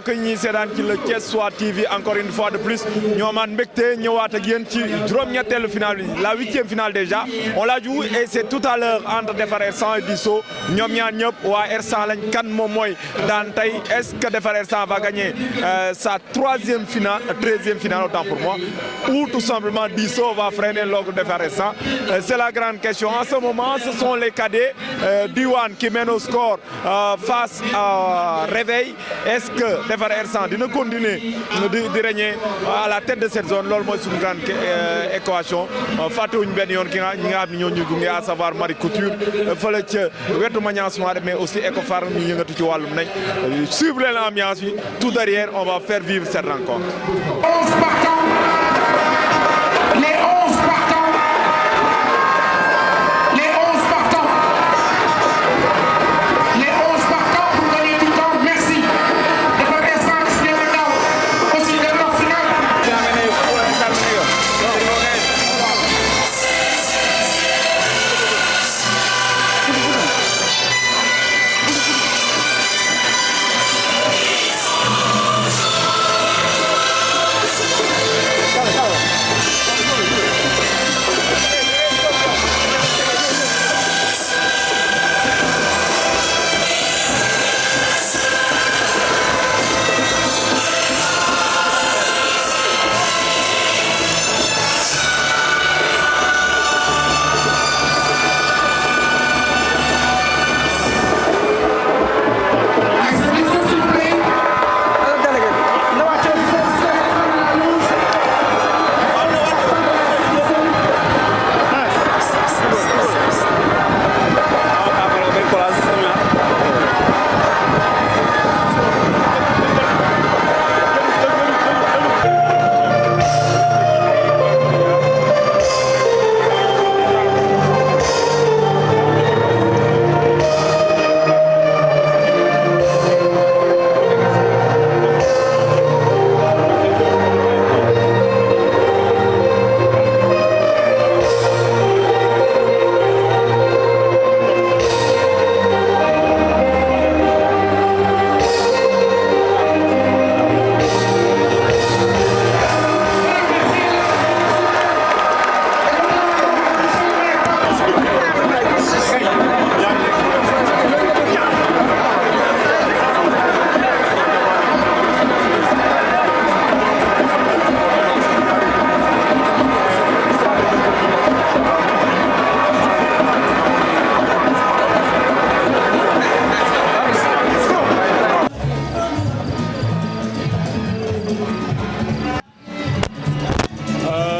mbokk ñi seetaan ci le Thiessois TV encore une fois de plus ñoo amaan mbégte ñëwaat ak yéen ci juróom-ñetteelu finale bi la 8e finale déjà on l'a joué et c'est tout à l'heure entre Defar R100 et Disso ñoom ñaar ñëpp waa R100 lañ kan moom mooy daan tey est-ce que Defar R100 va gagner sa 13e finale autant pour moi ou tout simplement Disso va freiner l'ogre Defar R100 c'est la grande question en ce moment ce sont les cadets Diwane qui mène au score face à Réveil est-ce que Defar R100 dina continuer di régner à la tête de cette zone loolu mooy suñu grande équation fàttewuñu benn yoon ki ñi nga xam ne ñoo ñuy gunge à savoir Marie Couture fële ca wetu Maniang Soumaré mais aussi Ecofarm ñu yëngatu ci wàllum nañ suivre leen ambiance bi tout derrière on va faire vivre cette rencontre. 11 partants, les 11 partants, les 11 partants, les 11 partants pour gagner du temps, merci. Defar R100 c'est maintenant aussi le grand final.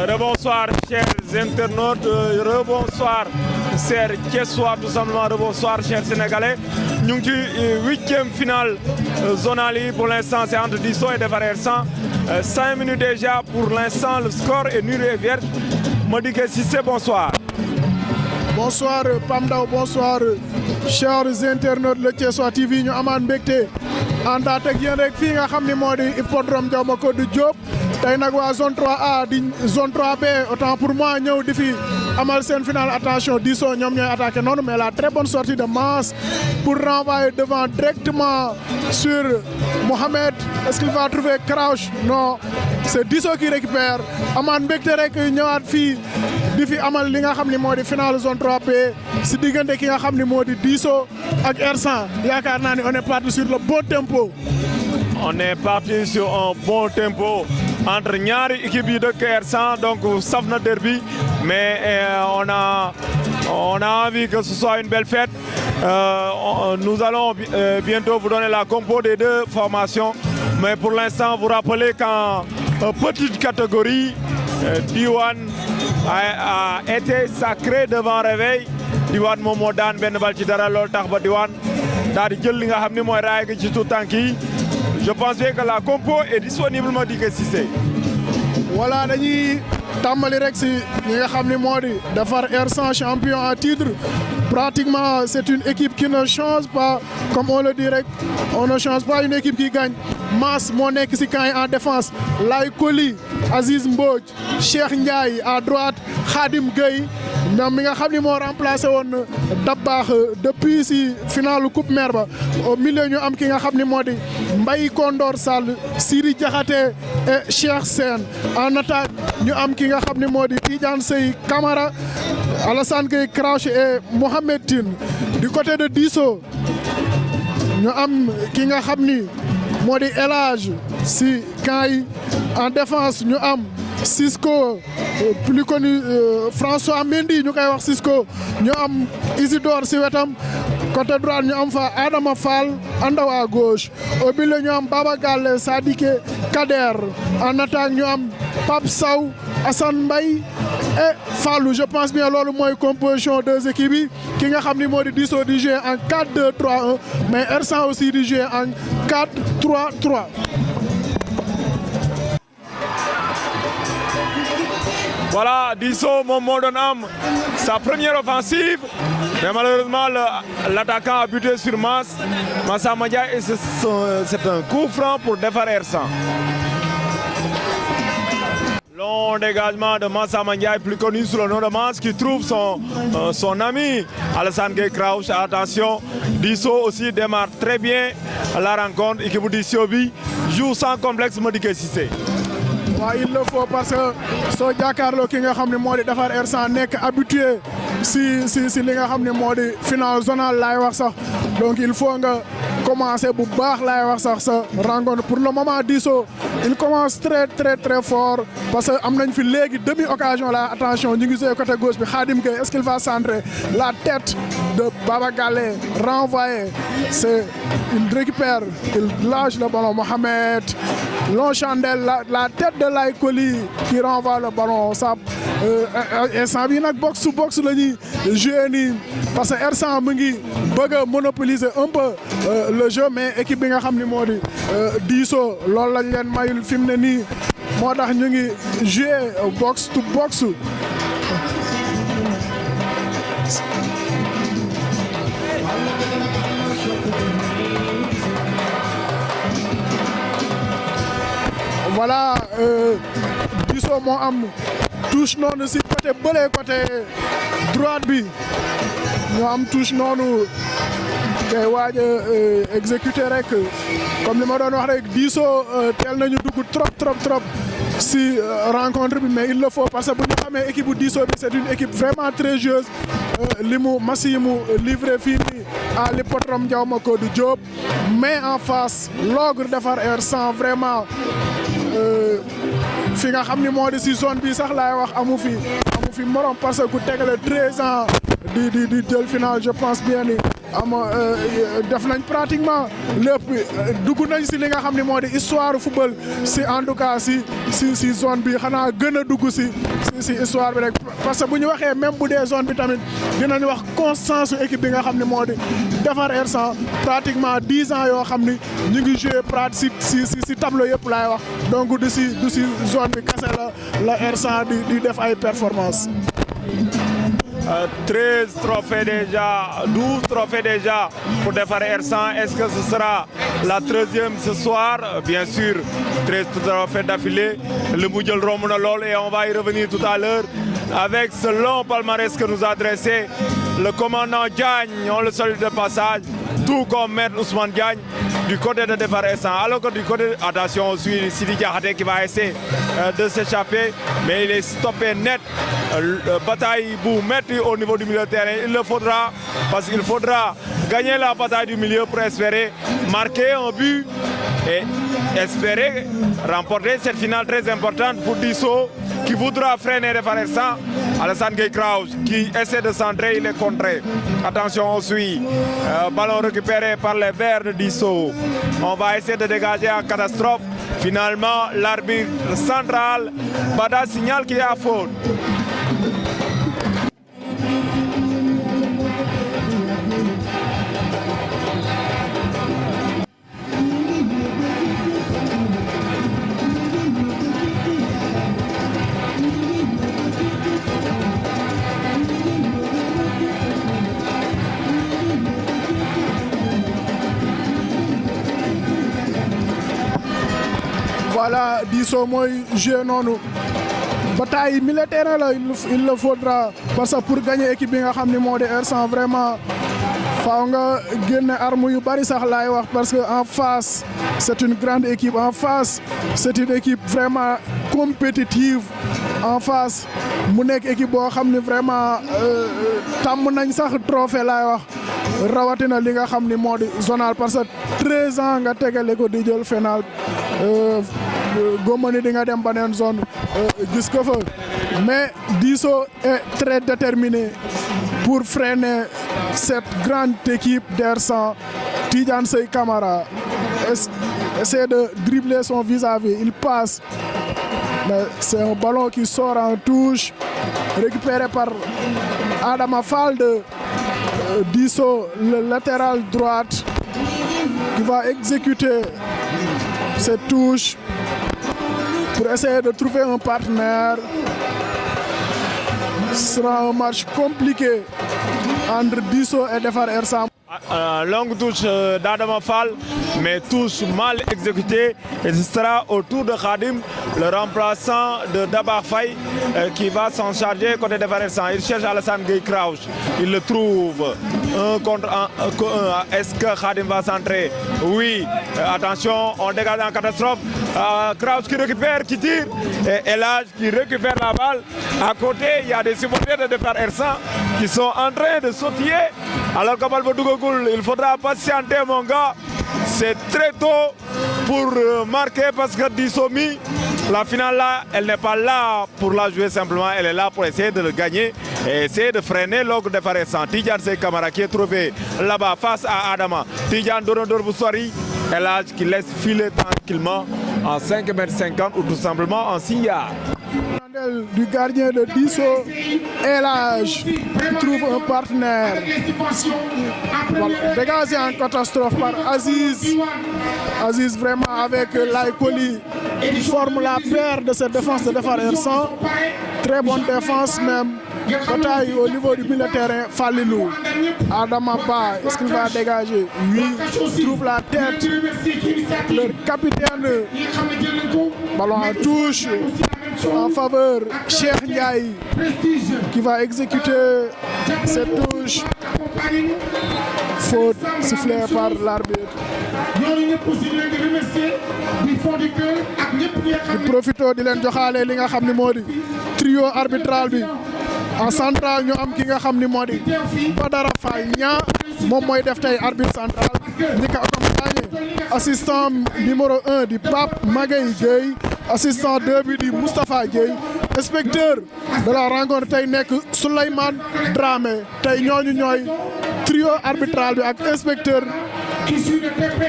Rebonsoir chers internautes, rebonsoir chers Thiessois, tout simplement rebonsoir chers Sénégalais. Ñu ngi ci 8e finale zonale yi pour l'instant c'est entre Disso et Defar R100. 5 minutes déjà pour l'instant le score est nul et vierge. Madické Cissé bonsoir. Bonsoir Pam Ndaw bonsoir chers internautes le Thiessois TV ñu amaan mbégte àndaat ak yéen rek fii nga xam ni moo di hippodrome Ndiaw Macodou Diop tey nag waa zone 3A di zone 3B autant pour moi ñëw di fi amal seen finale attention Disso ñoom ñooy attaqué noonu mais la très bonne sortie de Mass pour renvoyer devant directement sur Mohamed est-ce qu'il va trouver Crouch non c'est Disso qui récupère amaan mbégte rek ñëwaat fii di fi amal li nga xam ni moo di finale zone 3B si diggante ki nga xam ni moo di Disso ak R100 yaakaar naa ni on est parti sur le bon tempo. On est parti sur un bon tempo entre ñaari équipe yi dëkk R100 donc saf na derby mais on a envie que ce soit une belle fête. Nous allons bientôt vous donner la compo des deux formations mais pour l'instant vous rappelez qu'en petite catégorie Diwane a été sacré devant Réveil Diwane moom moo daan benn bal ci dara loolu tax ba Diwane daal di jël li nga xam ni mooy raay gi ci tout tànk yi je pense bien que la compo est disponible Madické Cissé. voilà dañuy tàmbali rek si ñi nga xam ni moo di Defar R100 champion à titre pratiquement c'est une équipe qui ne change pas comme on le dit rek on ne change pas une équipe qui gagne Mass moo nekk si camp yi en défense Lay Koli Aziz Mbodj Cheikh Ndiaye à droite Khadim Gueye ñoom mi nga xam ni moo remplacé woon Dabbaax depuis si finalu coupe mère ba au milieu ñu am ki nga xam ni moo di Mbaye Kondor Sall Siri Diakhaté et Cheikh Sène en attaque ñu am ki nga xam ni moo di Tidiane Sey Camara Alassane Gueye Crouch et Mohamed Tine du côté de Disso ñu am ki nga xam ni moo di El Hadj si camp yi en défense ñu am Cisco plus connu François Mendy ñu koy wax Cisco ñu am Isidore si wetam côté droite ñu am fa Adama Fall Andaw à gauche au milieu ñu am Baba Galle Sadike Kader en attaque ñu am Pape Sow Assane Mbaye et Fallou je pense bien loolu mooy composition deux équipes yi ki nga xam ni moo di Disso di jouer en 4-2-3-1 mais R100 aussi di jouer en 4-3-3. Voilà, Disso moom moo doon am sa première offensive mais malheureusement l'attaquant a buté sur Massa Mandiaye et c'est un coup franc pour defar R100. Long dégagement de Massa Mandiaye, plus connu sous le nom de Mass, qui trouve son ami Alassane Gueye Crouch. Attention, Disso aussi démarre très bien la rencontre. Équipe bu Disso bi joue sans complexe Madické Cissé. waaw il le faut parce que soo jàkkaarloo ki nga xam ne moo di defar R100 nekk habitué si li nga xam ne moo di final zonal laay wax sax donc il faut nga commencer bu baax laay wax sax sa rencontre pour le moment Disso il commence très fort parce que am nañ fi léegi demi occasion la attention ñu ngi joué côté gauche bi Khadim Gueye est-ce qu'il va centrer la tête de Baba Galle renvoyé c'est il récupère il lâche le ballon Mohamed Long Chandel la tête de Laye Coly qui renvoie le ballon ça instant bi nag box to box la ñuy joué nii parce que R100 mu ngi bëgg a monopoliser un peu le jeu mais équipe bi nga xam ni moo di Disso loolu lañ leen mayul fi mu ne nii moo tax ñu ngi joué box to box. Voilà Disso moo am touche noonu si côté bële côté droite bi ñoo am touche noonu kay waaj a exécuté rek comme li ma doon wax rek Disso teel nañu dugg trop si rencontre bi mais il le faut parce que bu ñu xamee équipe bu Disso bi c'est une équipe vraiment très joueuse li mu match yi mu livré fii nii à l'hippodrome Ndiaw Macodou Diop mais en face l'ogre defar R100 vraiment fi nga xam ni moo di si zone bi sax laay wax amu fi morom parce que ku tegale 13 ans di jël final je pense bien ni def nañ pratiquement lépp dugg nañ si li nga xam ni moo di histoire football si en tout cas si zone bi xanaa gën a dugg si histoire bi rek parce que bu ñu waxee même bu dee zone bi tamit dinañ wax constance su équipe bi nga xam ni moo di defar R100 pratiquement 10 ans yoo xam ni ñu ngi joué si tableau yëpp laay wax donc du si zone bi kese la R100 di def ay performance 13 trophées déjà, 12 trophées déjà pour defar R100. Est-ce que ce sera la 13e ce soir? Bien sûr, 13 trophées d'affilée. Le Moudjol Romona Lol et on va y revenir tout à l'heure avec ce long palmarès que nous a dressé le commandant Diagne. On le salue de passage, tout comme Maître Ousmane Diagne du côté de defar R100. Alors que du côté, attention, aussi Sidi Diakhaté qui va essayer de s'échapper, mais il est stoppé net. Bataille pour mettre au niveau du milieu de terrain, il le faudra parce qu'il faudra gagner la bataille du milieu pour espérer marquer un but et espérer remporter cette finale très importante pour Disso qui voudra freiner defar R100. Alassane Gueye Crouch qui essaie de centrer, il est contré. Attention, on suit. Ballon récupéré par les Verts de Disso. On va essayer de dégager en catastrophe. Finalement, l'arbitre central Bada signale qu'il y a faute. Voilà Disso mooy joué noonu bataille militaire la il le faudra parce que pour gagner équipe bi nga xam ni moo di R100 vraiment faaw nga génne arme yu bari sax laay wax parce que en face c'est une grande équipe en face c'est une équipe vraiment compétitive en face mu nekk équipe boo xam ni vraiment tàmm nañ sax trophée laay wax rawatina li nga xam ni moo di zonal parce que 13 ans nga tegale ko di jël final góoma ni di nga dem beneen zone gis ko fa mais Diso est très déterminé pour freiner cette grande équipe d'R100. Tidiane Sey Camara essaie de dribbler son vis-à-vis, il passe, mais c'est un ballon qui sort en touche, récupéré par Adama Fall de Diso, le latéral droite, qui va exécuter cette touche pour essayer de trouver un partenaire. Ce sera un match compliqué entre Diso et Defar R100. Longue touche d'Adama Fall, mais touche mal exécutée. Et ce sera au tour de Khadim, le remplaçant de Dabar Faye, qui va s'en charger côté Defar R100. Il cherche Alassane Gueye Crouch. Il le trouve. 1 contre 1. Est-ce que Khadim va centrer? Oui. Attention, on dégage en catastrophe. Crouch qui récupère, qui tire. Et Elage qui récupère la balle. À côté, il y a des supporters de Defar R100 qui sont en train de sautiller. Alors que il faudra patienter, mon gars. C'est très tôt pour marquer parce que Dissomi, la finale là, elle n'est pas là pour la jouer simplement. Elle est là pour essayer de le gagner et essayer de freiner l'ogre de Faresan. Tidiane Sey Camara qui est trouvé là-bas face à Adama. Tidiane Donodor Boussori, Elage qui laisse filer tranquillement en 5,50 m ou tout simplement en 6 yards. Du gardien de Diso, Elage trouve un partenaire. Voilà, dégagé en catastrophe par Aziz. Aziz vraiment avec Laïkoli qui forme la paire de cette défense de Defar R100. Très bonne défense même. Bataille au niveau du milieu de terrain, Falilou. Adama Ba, est-ce qu'il va dégager? Oui, il trouve la tête. Le capitaine, ballon en touche en faveur Cheikh Ndiaye qui va exécuter cette touche. Faute sifflée par l'arbitre. Di profito di leen joxaale li nga xam ni moo di trio arbitral bi. En central ñu am ki nga xam ni moo di Badara Fall ñaa moom mooy def tey arbitre central ñi ko accompagné assistant numéro 1 di Pape Magaye Gueye, assistant 2 bi di Moustapha Gueye, inspecteur de la rencontre tey nekk Souleymane Dramé. Tey ñooñu ñooy trio arbitral bi ak inspecteur issu de TP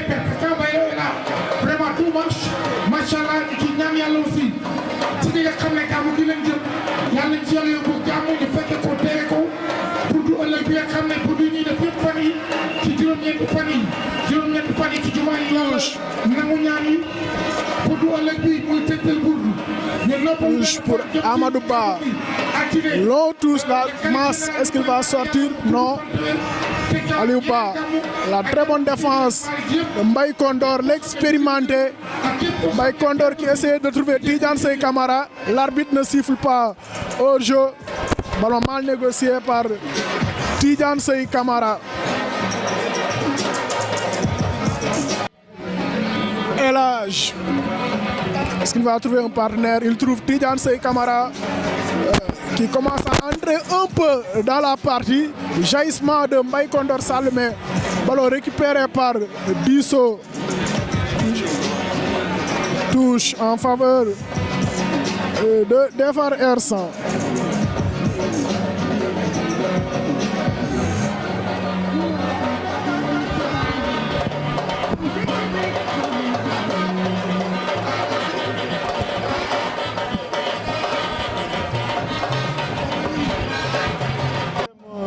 vraiment tout machallah ci ñaan yàlla aussi ci nga xam ne gàmmu gi leen jëm yàlla ci yàlla yóbbu gàmmu ñu fekke ko tere ko pour du ëllëg bi nga xam ne pour du ñuy def yëpp fan yi ci juróom-ñeenti fan yi ci jumaa yi yàlla nangu ñaan yi pour du ëllëg bi muy tëjtal burdu touche pour Amadou Ba. Long touche, la masse, est-ce qu'il va sortir? Non. Aliou Ba, la très bonne défense de Mbaye Condor, l'expérimenté. Mbaye Condor qui essaie de trouver Tidiane Sey Camara. L'arbitre ne siffle pas au jeu. Ballon mal négocié par Tidiane Sey Camara. Elage. Est-ce qu'il va trouver un partenaire? Il trouve Tidiane Sey Camara qui commence à entrer un peu dans la partie. Jaillissement de Mbaye Condor Sall, mais ballon récupéré par Diso. Touche en faveur de Defar R100.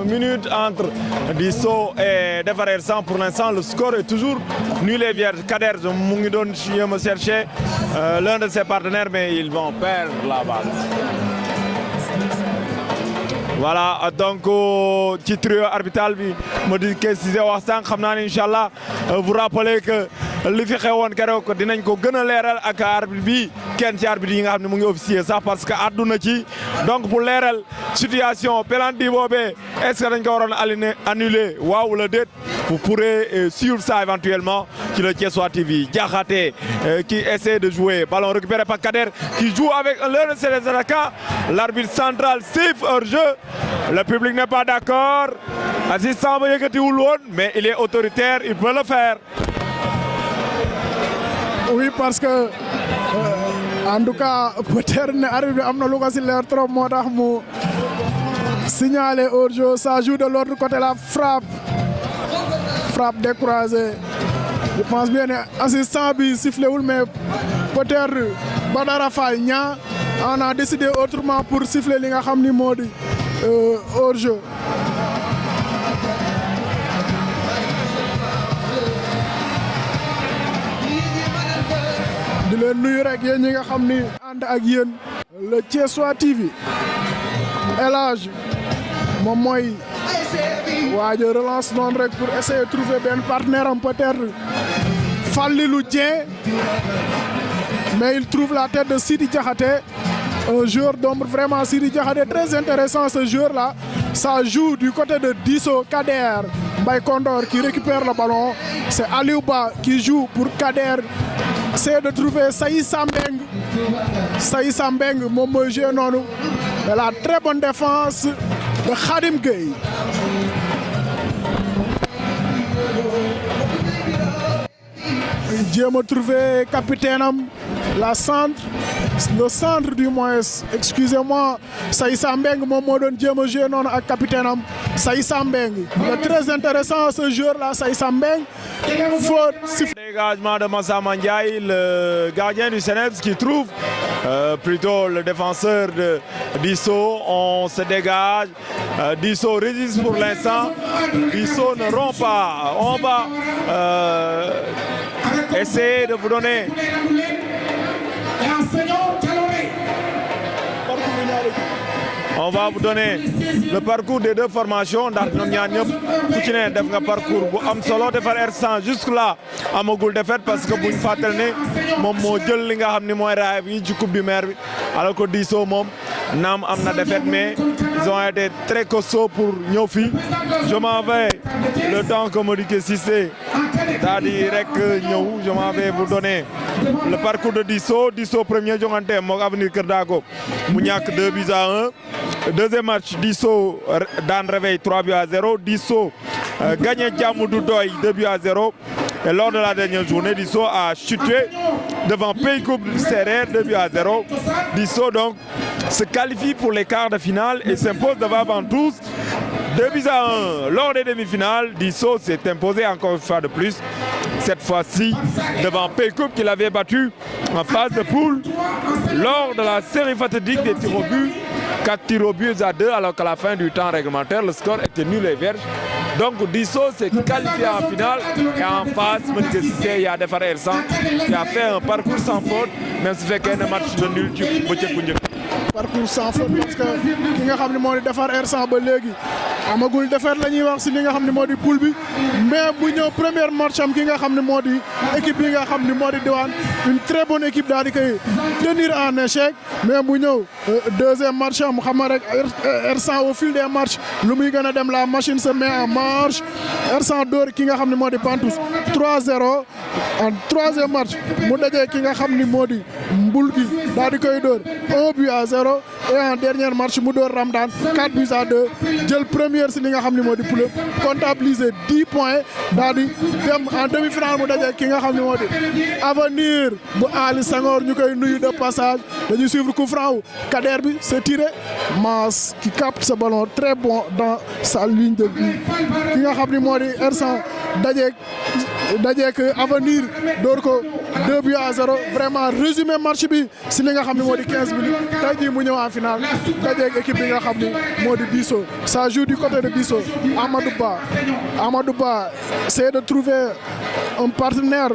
Minute entre Diso et Defar R100. Pour l'instant, le score est toujours nul et vierge. Kader mu ngi doon me chercher l'un de ses partenaires, mais ils vont perdre la balle. Voilà, donc ci trio arbitral bi ma di ke Cissé wax sànq xam naa ne incha allah vous rappelez que li fi xewoon keroog dinañ ko gën a leeral ak arbitre bi kenn ci arbitre yi nga xam ne mu ngi officier sax parce que àdduna ci donc pour leeral situation penalty boobee est-ce que dañ ko waroon annuler waaw wala déet vous pourrez suivre ça éventuellement sur le Thiessois TV. Diakhaté qui essaie de jouer, ballon récupéré par Kader qui joue avec l'un de ses attaquants. L'arbitre central siffle hors-jeu. Le public n'est pas d'accord. Assistant ba yëkkatiwul woon mais il est autoritaire, il peut le faire. Oui, parce que en tout cas peut-être ne arbitre bi am na lu ko si leer trop moo tax mu signaler hors-jeu. Ça joue de l'autre côté, la frappe décroisée. Je pense bien que l'assistant bi sifflé wul mais peut-être Badara Faye Niang on a décidé autrement pour siffler li nga xam ni moo di hors-jeu. di leen nuyu rek yéen ñi nga xam ni ànd ak yéen le Thiessois TV El Hadj moom mooy waaja relance noonu rek pour essayer de trouver benn partenaire am peut-être Fallilou Dieng mais il trouve la tête de Sidi Diakhaté, un joueur d'ombre vraiment. Sidi Diakhaté très intéressant ce joueur là. Ça joue du côté de Disso. Kader Mbaye Kondor qui récupère le ballon, c'est Aliou Ba qui joue pour Kader. C'est de trouver Saïssa Mbeng moom mooy joué noonu mais la très bonne défense de Khadim Gueye. jéem a trouvé capitaine am le centre du moins excusez-moi Saïssa Mbeng moom moo doon jéem a joué noonu ak capitaine am Saïssa Mbeng. Il est très intéressant ce joueur là Saïssa Mbeng. Dégagement de Massama Ndiaye, le gardien du CNEPS qui trouve plutôt le défenseur de Disso. On se dégage. Disso résiste pour l'instant. Disso ne rompt pas. On va essayer de vous donner. On va vous donner le parcours des deux formations ndax ñoom ñaar ñëpp ku ci ne def nga parcours bu am solo defar R100 jusque là amagul défaite parce que buñ fàttali ne moom moo jël li nga xam ni mooy raay bi ci coupe du maire bi alors que Disso moom naam am na défaite mais ils ont été très costauds pour ñëw fii. Je m'en vais le temps que Modické Cissé daal di rek ñëw je m'en vais vous donner le parcours de Disso. Disso premier jongante mook Avenir Kër Daago mu ñàkk 2-1. Deuxième match, Disso Dan Réveil 3-0. Disso gagné Djamoudou Doy 2-0. Et lors de la dernière journée, Disso a chuté devant Pays Coupe Serer 2-0. Disso donc se qualifie pour les quarts de finale et s'impose devant Ventous 2-1. Lors des demi-finales, Disso s'est imposé encore une fois de plus. Cette fois-ci devant Pays Coupe qu'il avait battu en phase de poule lors de la série fatidique des tirs au but. 4 tirs au but à 2 alors qu'à la fin du temps réglementaire le score était nul et vierge. Donc Disso s'est qualifié en finale et en face Modické Cissé y a defar R100 qui a fait un parcours sans faute même su fekkee ne match de nul ci bëccëg bu njëkk. Parcours sans faute parce que ki nga xam ne moo di defar R100 ba léegi amagul defar la ñuy wax si li nga xam ne moo di poule bi mais bu ñëw première match am ki nga xam ne moo di équipe bi nga xam ne moo di Diwaan une très bonne équipe daal di koy tenir en échec mais bu ñëw deuxième match am xam nga rek R100 au fil des matchs lu muy gën a dem la machine se met en marche R100 door ki nga xam ne moo di Ventous 3-0 en troisième match mu dajee ki nga xam ni moo di Mbul gi daal di koy door 1-0 et en dernier match mu door Ramdan 4-2 jël première si li nga xam ne moo di poule comptabiliser 10 points daal di dem en demi-finale mu dajee ki nga xam ne moo di Avenir bu Ali Senghor ñu koy nuyu de passage dañuy suivre coup franc Kader bi c'est tiré Mass qui capte ce ballon très bon dans sa ligne de but ki nga xam ne moo di R100 dajeek Avenir door ko 2-0 vraiment résumé match bi si li nga xam ne moo di 15 minutes tey jii mu ñëw en finale dajeek équipe bi nga xam ne moo di Disso. Ça joue du côté de Disso. Amadou Ba c'est de trouver un partenaire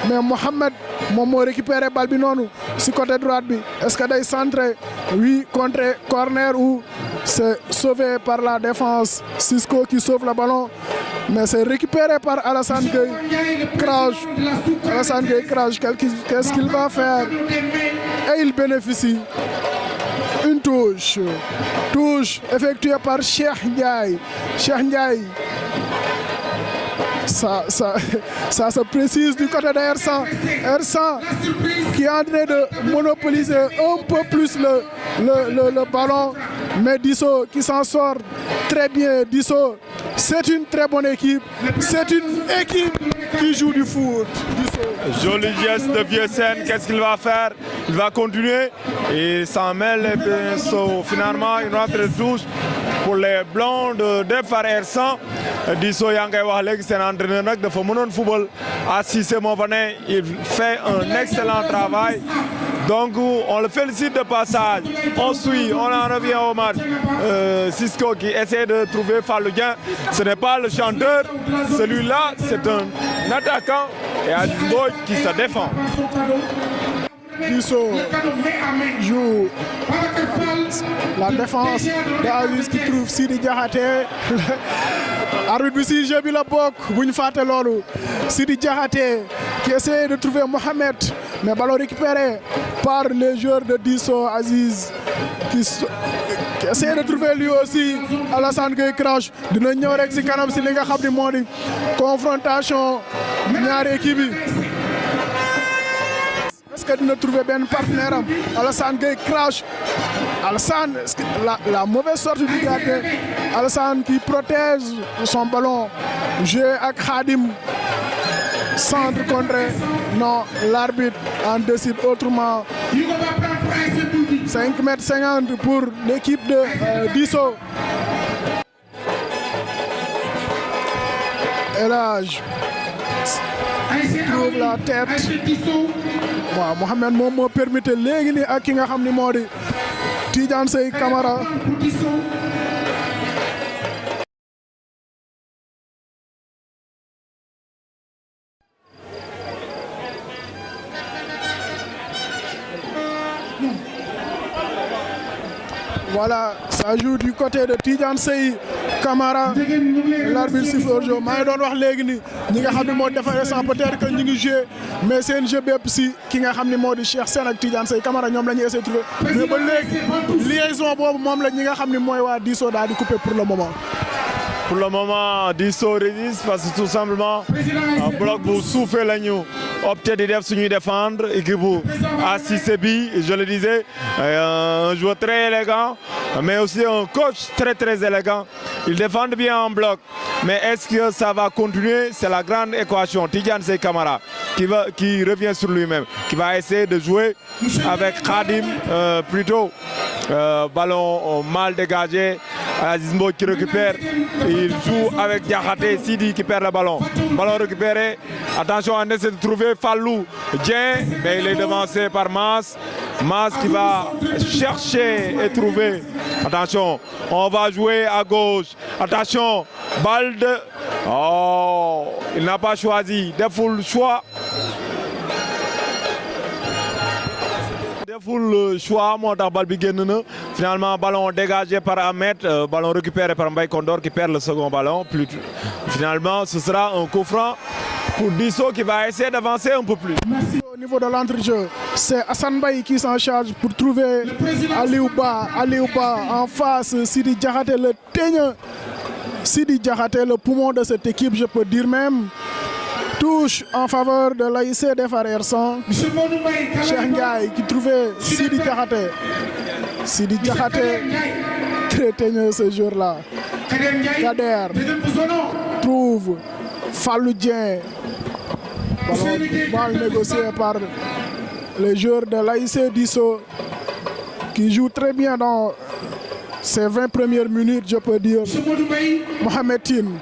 mais Mohamed moom moo récupéré bal bi noonu si côté droite bi est-ce que day centré oui contre corner ou c'est sauvé par la défense Cisco qui sauve le ballon mais c'est récupéré par Alassane Gueye. Crash. Alassane Gueye crash. Qu'est-ce qu'il va faire? Et il bénéficie. Une touche. Touche effectuée par Cheikh Ndiaye. Cheikh Ndiaye. Ça se précise du côté de Ersan. Ersan qui est en train de monopoliser un peu plus le ballon. Mais Disso qui s'en sort très bien. Disso, c'est une très bonne équipe. C'est une équipe qui joue du foot. Joli geste de Vieux-Sène. Qu'est-ce qu'il va faire? Il va continuer et s'en mêle les pinceaux. Finalement, une autre touche pour les Blancs de Defar Ersan. Disso yaa ngay wax léegi seen entraîneur nag dafa mënoon football à Cissé moo fa ne. Il fait un excellent travail. Donc on le félicite de passage. On suit, on en revient au match. Cisco qui essaie de trouver Fallou Dieng. Ce n'est pas le chanteur. Celui-là, c'est un attaquant. Et Aziz Mbodj qui se défend. Disso joue la défense de Aziz qui trouve Sidi Diakhaté. Arbitre bi si jeu bi la bokk bu ñu fàtte loolu. Sidi Diakhaté qui essaie de trouver Mohamed, mais ballon récupéré par les joueurs de Disso. Aziz qui essaie de trouver lui aussi. Alassane Gueye crash. Dina ñëw rek si kanam si li nga xam ni moo di confrontation ñaari équipe yi. Est-ce que dina trouver benn partenaire am? Alassane Gueye crash. Alassane, la mauvaise sortie du gardien. Alassane qui protège son ballon. Jeu avec Khadim. Centre contré. Non, l'arbitre en décide autrement. 5,50 m pour l'équipe de Disso. Elhadj trouve la tête. waaw Mohamed moom moo permettre léegi nii ak ki nga xam ni moo di Tidiane Seye Camara. Voilà, ça joue du côté de Tidiane Seye Camara. L'arbitre siffle hors-jeu. maa ngi doon wax léegi ni ñi nga xam ne moo Defar Ersan peut-être que ñu ngi joué mais seen jeu bépp si ki nga xam ne moo di Cheikh Sène ak Tidiane Seye Camara ñoom la ñuy essayer trouver mais ba léegi liaison boobu moom la ñi nga xam ne mooy waa Disso daal di coupé pour le moment. Pour le moment, Disso résiste parce que tout simplement un bloc bu suufee la ñu opté di def suñuy défendre équipe bu Cissé bi, je le disais, un joueur très élégant mais aussi un coach très élégant. Ils défendent bien en bloc mais est-ce que ça va continuer? C'est la grande équation. Tidiane Seye Camara qui revient sur lui-même, qui va essayer de jouer avec Khadim plutôt. Ballon mal dégagé. Aziz Mbodj qui récupère. Il joue avec Diakhaté. Sidi qui perd le ballon. Ballon récupéré. Attention, on essaie de trouver Fallou Dieng, mais il est devancé par Mas. Mas qui va chercher et trouver. Attention, on va jouer à gauche. Attention, balle de... Oh, il n'a pas choisi. Deful le choix. Deful choix moo tax bal bi génn na. Finalement ballon dégagé par Ahmed, ballon récupéré par Mbaye Kondor qui perd le second ballon. Finalement ce sera un coup franc pour Disso qui va essayer d'avancer un peu plus. Merci. Au niveau de l'entrejeu, c'est Assane Mbaye qui s'en charge pour trouver Aliou Ba en face. Sidi Diakhaté le teigneux. Sidi Diakhaté le poumon de cette équipe, je peux dire même. Touche en faveur de l'ASC Defar Ersan. Cheikh Ndiaye qui trouvait Sidi Diakhaté. Sidi Diakhaté, très teigneux ce jour-là. Kader trouve Fallou Dieng. Ballon négocié par les joueurs de l'ASC Disso qui jouent très bien dans ces 20 premières minutes, je peux dire. Mohamed Tine,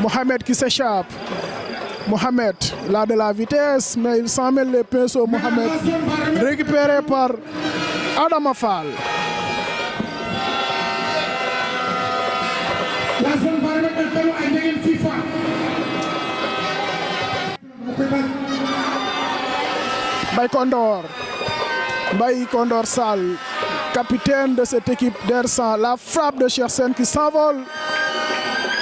Mohamed qui s'échappe. Mohamed, là de la vitesse, mais il s'en mêle les pinceaux. Mohamed, récupéré par Adama Fall. Mbaye Kondor Sall, capitaine de cette équipe d'Ersan. La frappe de Cheikh Sène qui s'envole.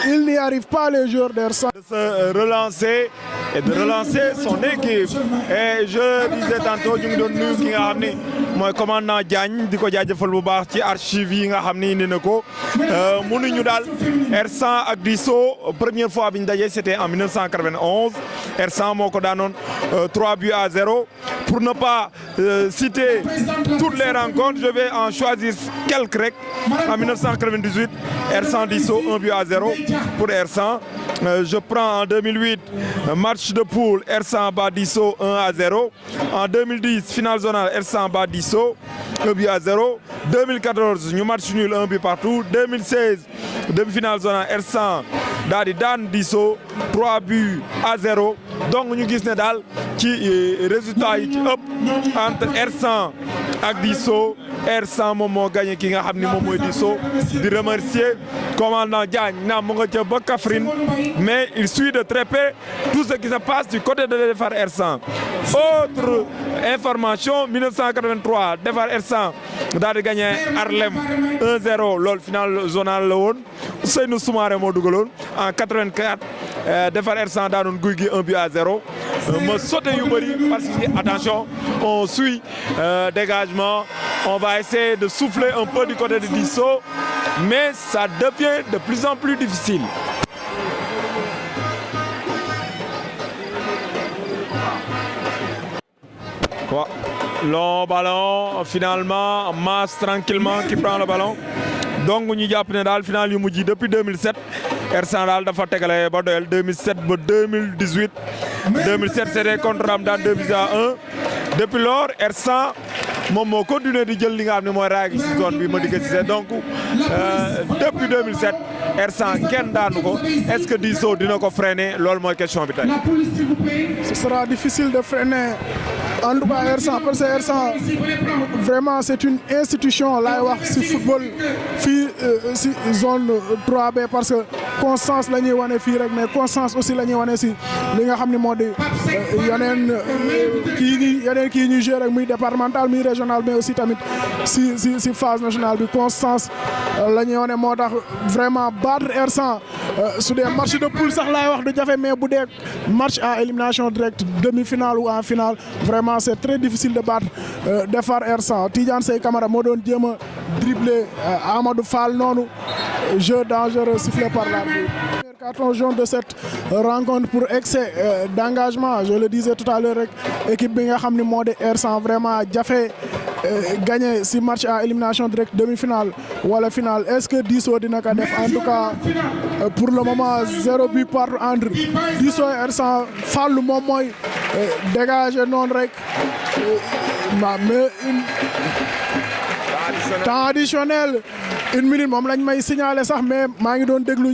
il n'y arrive pas les joueurs d'Ersan. De se relancer et de relancer son équipe. Et je disais tantôt ñu ngi doon nuyu ki nga xam ni mooy commandant Diagne di ko jaajëfal bu baax ci archive yi nga xam ni indi na ko mënuñu daal Ersan ak Disso première fois bi ñu dajee c'était en 1991 Ersan moo ko daanoon 3-0. Pour ne pas citer toutes les rencontres, je vais en choisir quelques rek. En 1998, Ersan Disso 1-0 pour Ersan. Je prends en 2008 match de poule Ersan bat Disso 1-0. En 2010 finale zonale Ersan bat Disso 1-0. 2014 ñu match nul 1 but partout. 2016 demi-finale zonale Ersan daal di daan Disso 3-0. Donc ñu gis ne daal ci résultat yi ci ëpp entre Ersan ak Disso Ersan moom moo gagné ki nga xam ni moom mooy Disso di remercier commandant Diagne naam mu nga ca ba Kaffrine mais il suit de très près tout ce qui se passe du côté de Defar Ersan. Autre information 1983 Defar Ersan daal di gagné Harlem 1-0 loolu final zonal la woon Ousseynou Soumaré moo dugaloon en 84 Defar Ersan daanoon Guy gi 1-0 ma sauté yu bëri parce que attention on suit dégagement on va essayer de souffler un peu du côté de Disso mais ça devient de plus en plus difficile. Quoi? Long ballon finalement Mass tranquillement qui prend le ballon donc ñu jàpp ne daal final yu mujj depuis 2007 Ersan daal dafa tegale ba doyal 2007 ba 2018 2007 c'était contre Ramdan 2-1 depuis lors Ersan moom moo continué di jël li nga xam ne mooy raagi ci zone bi ma digg ci donc depuis 2007 Ersan kenn daanu ko est-ce que Disso dina ko freiner loolu mooy question bi tey. Ce sera difficile de freiner en tout cas Ersan parce que Ersan vraiment c'est une institution laay wax ci football fii ci zone 3B parce que constance la ñuy wane fii rek mais constance aussi la ñuy wane ci li nga xam ne moo di yeneen kii ñuy jouer rek muy départemental muy régional mais aussi tamit ci phase nationale bi constance la ñuy wane moo tax vraiment battre Ersan su dee match de poule sax laay wax du jafe mais bu dee match à élimination directe demi-finale ou en finale vraiment c'est très difficile de battre Defar Ersan Tidiane Sey Camara moo doon jéem a dribbler Amadou Fall noonu jeu dangereux sifflé par l'arbitre. Carton jaune de cette rencontre pour excès d'engagement je le disais tout à l'heure rek équipe bi nga xam ne moo di Ersan vraiment jafe gagné si match à élimination directe demi-finale wala finale est-ce que Disso dina ko def en tout cas pour le moment 0 but partout entre Disso et Ersan Fallou moom mooy dégager noonu rek mais temps additionnel 1 minute moom lañ may signaler sax mais maa ngi doon déglu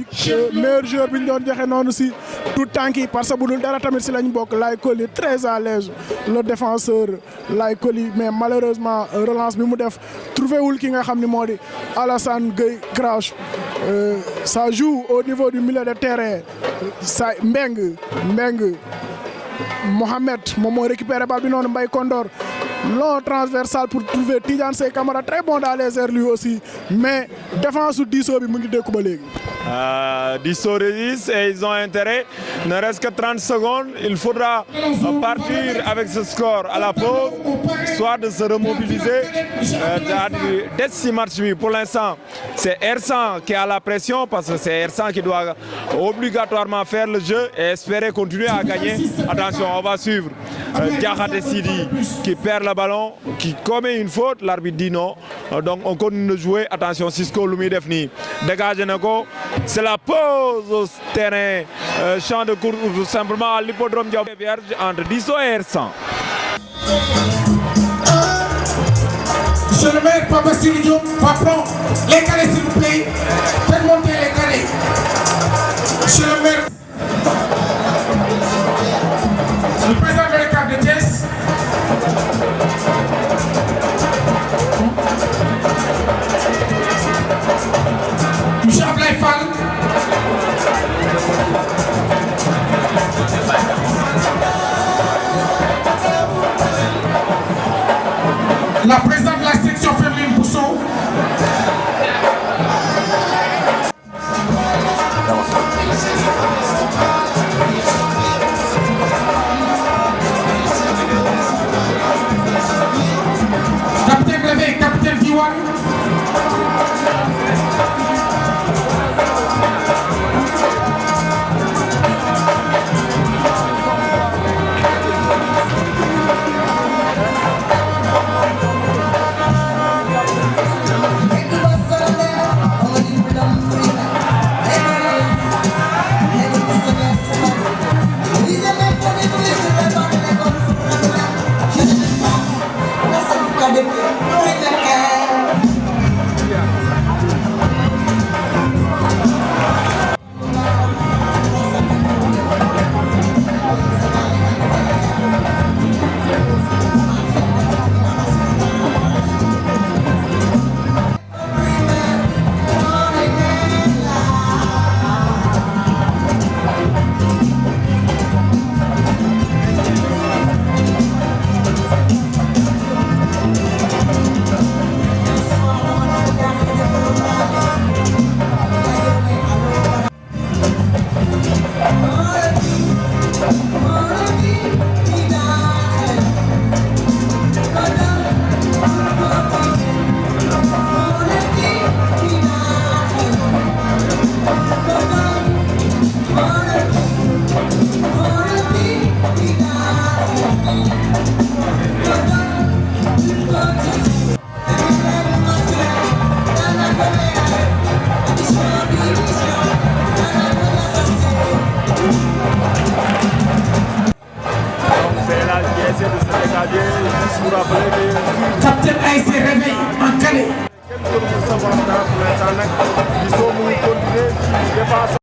meilleur joueur bi ñu doon joxe noonu si tout temps yi parce que bu dul dara tamit si lañ bokk Laye Coly très à l'aise le défenseur Laye Coly mais malheureusement relance bi mu def trouvé wul ki nga xam ni moo di Alassane Gueye Crouch ça joue au niveau du milieu de terrain sa Mbeng Mohamed moom moo récupéré bal bi noonu Mbaye Kondor long transversal pour trouver Tidiane Sey Camara très bon dans les airs lui aussi mais défense su Disso bi mu ngi dékku ba léegi. Disso résiste et ils ont intérêt. Il ne reste que 30 secondes. Il faudra partir avec ce score à la pause, soit de se remobiliser. Dès ce match, pour l'instant, c'est Ersan qui a la pression parce que c'est Ersan qui doit obligatoirement faire le jeu et espérer continuer à gagner. Attention, on va suivre Diakhaté Sidi qui perd le ballon, qui commet une faute. L'arbitre dit non. Donc on continue de jouer. Attention, Cisco Lumi Defni dégage Neko. C'est la pause au terrain, champ de course tout simplement à l'hippodrome Diop Vierge entre Disso et Ersan. Monsieur le maire, Papa Sidi Diop va prendre les calés s'il vous plaît. Faites monter les calés. Monsieur le maire, le président de l'État de Thiès. Monsieur Ablaye Fall. La présidente de la section féminine Bousso. Captain Aïe s'est réveillé en Calais. Pour l'instant nag il faut muy continuer ci défense